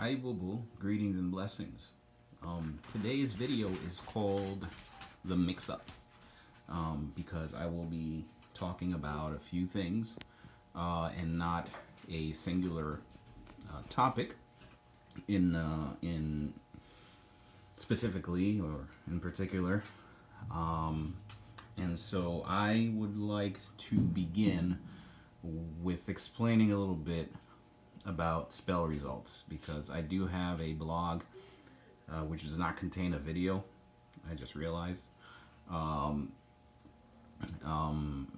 Hi Boo Boo, greetings and blessings. Today's video is called The Mix Up because I will be talking about a few things and not a singular topic in specifically or in particular. Um, and so I would like to begin with explaining a little bit about spell results because I do have a blog which does not contain a video. I just realized. Um,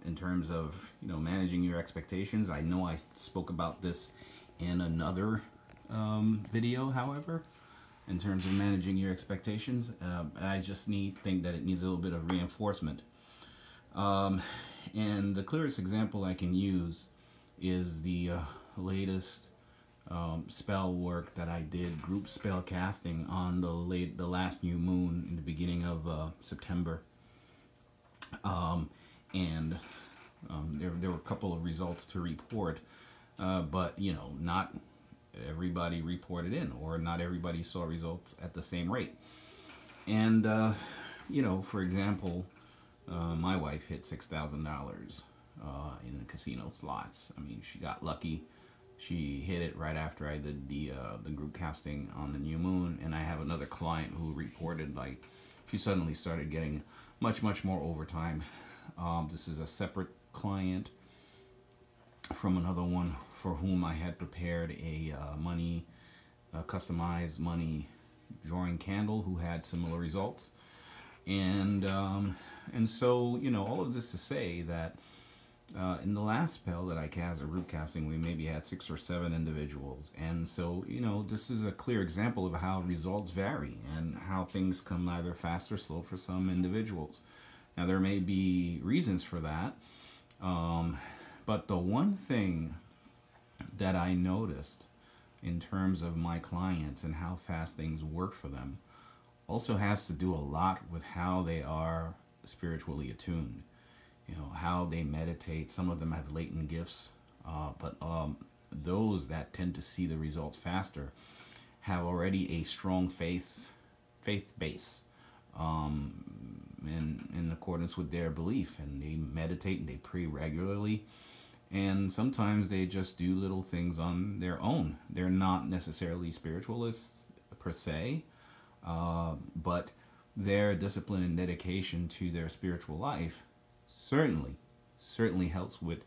in terms of managing your expectations, I know I spoke about this in another video. However, in terms of managing your expectations, I just think that it needs a little bit of reinforcement. Um, and the clearest example I can use is the latest spell work that I did, group spell casting on the last new moon in the beginning of September, um, and there were a couple of results to report, but not everybody reported in, or not everybody saw results at the same rate. And for example, my wife hit $6,000 in the casino slots. I mean, she got lucky. She hit it right after I did the group casting on the new moon, and I have another client who reported like she suddenly started getting much more overtime. This is a separate client from another one for whom I had prepared a customized money drawing candle who had similar results, and so all of this to say that in the last spell that I cast, a group casting, we maybe had 6 or 7 individuals. And so, this is a clear example of how results vary and how things come either fast or slow for some individuals. Now, there may be reasons for that. But the one thing that I noticed in terms of my clients and how fast things work for them also has to do a lot with how they are spiritually attuned, how they meditate. Some of them have latent gifts, but those that tend to see the results faster have already a strong faith base, in accordance with their belief, and they meditate and they pray regularly, and sometimes they just do little things on their own. They're not necessarily spiritualists per se, but their discipline and dedication to their spiritual life certainly helps with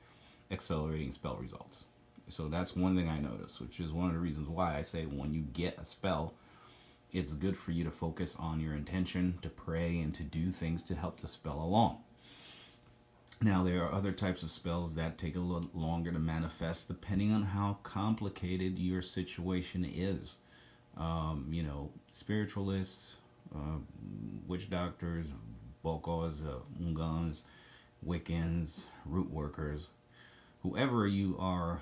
accelerating spell results. So that's one thing I noticed, which is one of the reasons why I say when you get a spell, it's good for you to focus on your intention, to pray, and to do things to help the spell along. Now, there are other types of spells that take a little longer to manifest depending on how complicated your situation is. Spiritualists, witch doctors, Bokos, Ungans, Wiccans, root workers, whoever you are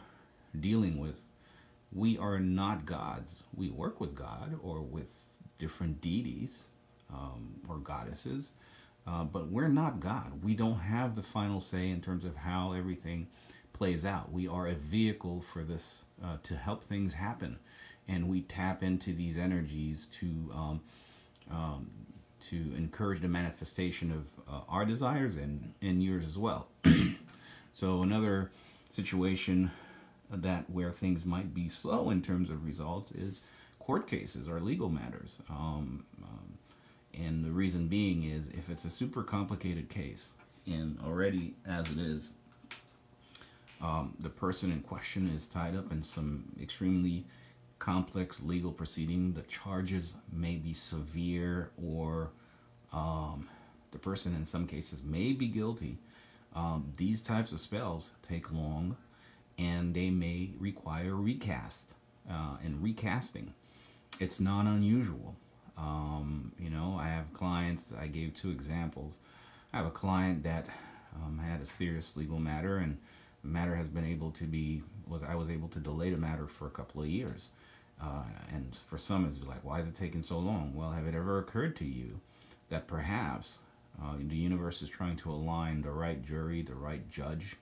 dealing with, we are not gods. We work with God or with different deities or goddesses, but we're not God. We don't have the final say in terms of how everything plays out. We are a vehicle for this to help things happen, and we tap into these energies to encourage the manifestation of our desires and yours as well. So another situation that where things might be slow in terms of results is court cases or legal matters. And the reason being is if it's a super complicated case, and already as it is, the person in question is tied up in some extremely complex legal proceeding. The charges may be severe, or the person in some cases may be guilty. These types of spells take long, and they may require recast and recasting. It's not unusual. I have clients. I gave 2 examples. I have a client that had a serious legal matter, and the matter has been able to I was able to delay the matter for a couple of years. And for some, it's like, why is it taking so long? Well, have it ever occurred to you that perhaps the universe is trying to align the right jury, the right judge,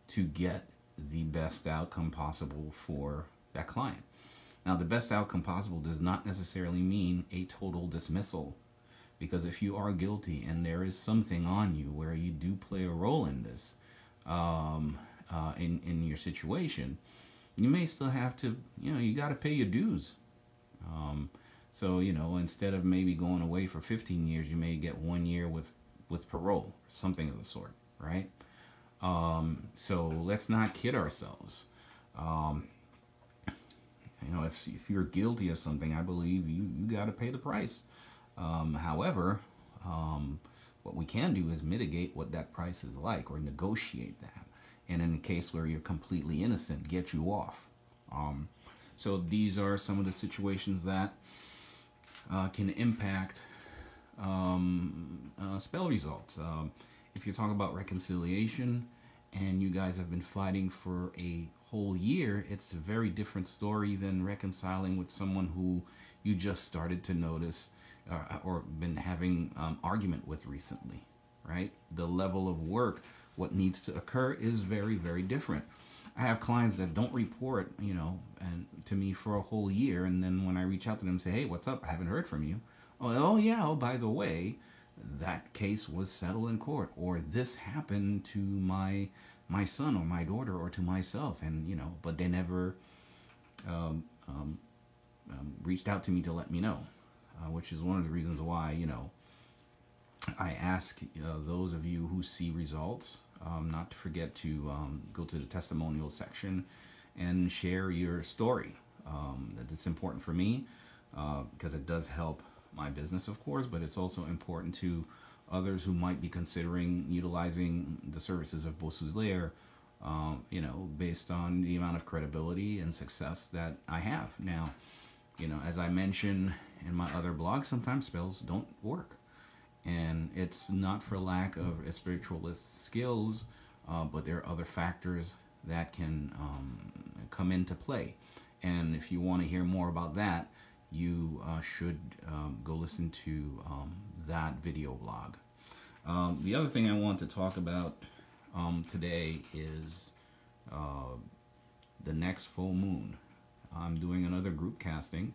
to get the best outcome possible for that client? Now, the best outcome possible does not necessarily mean a total dismissal, because if you are guilty and there is something on you where you do play a role in this, in your situation, you may still have to, you got to pay your dues. Um, so, instead of maybe going away for 15 years, you may get 1 year with parole, something of the sort, right? So let's not kid ourselves. Um, if you're guilty of something, I believe you got to pay the price. However, um, what we can do is mitigate what that price is like, or negotiate that. And in the case where you're completely innocent, get you off. Um, so these are some of the situations that can impact spell results. If you're talking about reconciliation and you guys have been fighting for a whole year, it's a very different story than reconciling with someone who you just started to notice or been having argument with recently, right? The level of work, what needs to occur, is very, very different. I have clients that don't report, and to me for a whole year, and then when I reach out to them and say, "Hey, what's up? I haven't heard from you." Oh yeah. Oh, by the way, that case was settled in court, or this happened to my son or my daughter or to myself, and but they never um, um, reached out to me to let me know, which is one of the reasons why I ask those of you who see results not to forget to go to the testimonial section and share your story. That it's important for me because it does help my business, of course, but it's also important to others who might be considering utilizing the services of Beausoleil, based on the amount of credibility and success that I have. Now, as I mentioned in my other blog, sometimes spells don't work. And it's not for lack of spiritualist skills, but there are other factors that can come into play. And if you want to hear more about that, you should go listen to that video blog. The other thing I want to talk about today is the next full moon. I'm doing another group casting.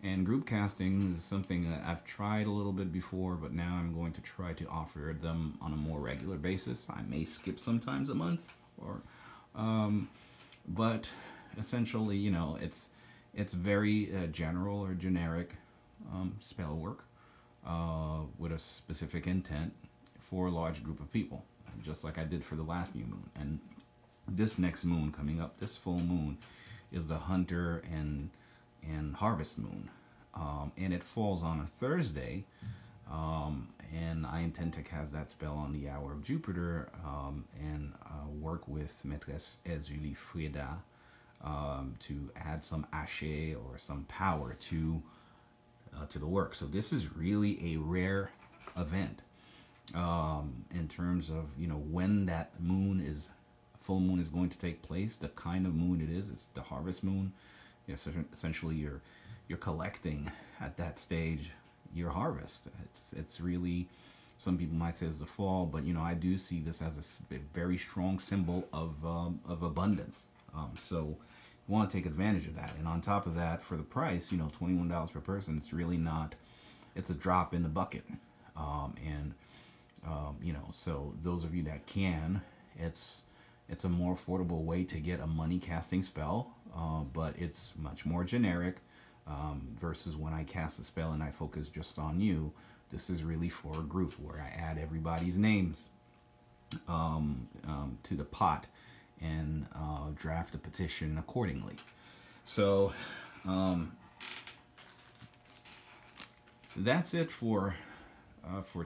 And group casting is something that I've tried a little bit before, but now I'm going to try to offer them on a more regular basis. I may skip sometimes a month, but essentially, it's very general or generic spell work with a specific intent for a large group of people, just like I did for the last new moon. And this next moon coming up, this full moon, is the Hunter and Harvest moon, and it falls on a Thursday, and I intend to cast that spell on the hour of Jupiter, and work with Maîtresse Ezuli Freda to add some ashe or some power to the work. So this is really a rare event in terms of when that full moon is going to take place, the kind of moon it is. It's the harvest moon. So essentially you're collecting at that stage your harvest. It's really, some people might say it's the fall, but I do see this as a very strong symbol of abundance. So you want to take advantage of that. And on top of that, for the price, $21 per person, it's really not, it's a drop in the bucket. So those of you that can, it's a more affordable way to get a money casting spell, but it's much more generic versus when I cast a spell and I focus just on you. This is really for a group where I add everybody's names to the pot and draft a petition accordingly. So that's it for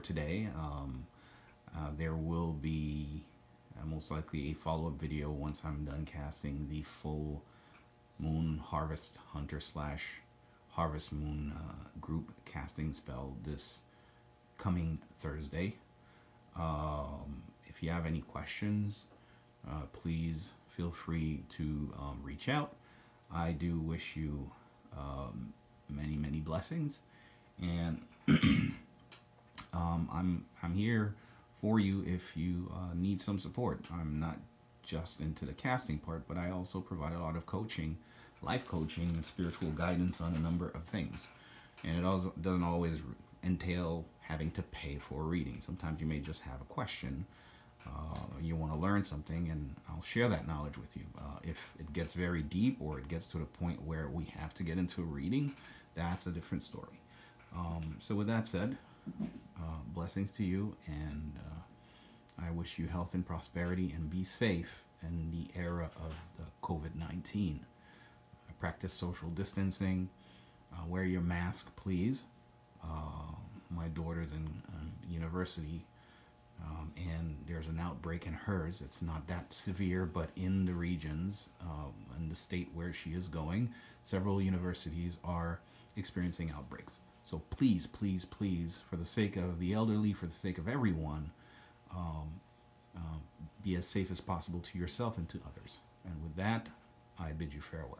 today. There will be most likely a follow-up video once I'm done casting the full moon harvest hunter / harvest moon group casting spell this coming Thursday. If you have any questions, please feel free to reach out. I do wish you many blessings, and I'm here for you if you need some support. I'm not just into the casting part, but I also provide a lot of coaching life coaching and spiritual guidance on a number of things. And it also doesn't always entail having to pay for a reading. Sometimes you may just have a question. You want to learn something, and I'll share that knowledge with you. If it gets very deep or it gets to the point where we have to get into a reading, that's a different story. So with that said, blessings to you, and I wish you health and prosperity, and be safe in the era of the COVID-19. Practice social distancing. Wear your mask, please. My daughter's in university, and there's an outbreak in hers. It's not that severe, but in the regions, in the state where she is going, several universities are experiencing outbreaks. So please, please, please, for the sake of the elderly, for the sake of everyone, be as safe as possible to yourself and to others. And with that, I bid you farewell.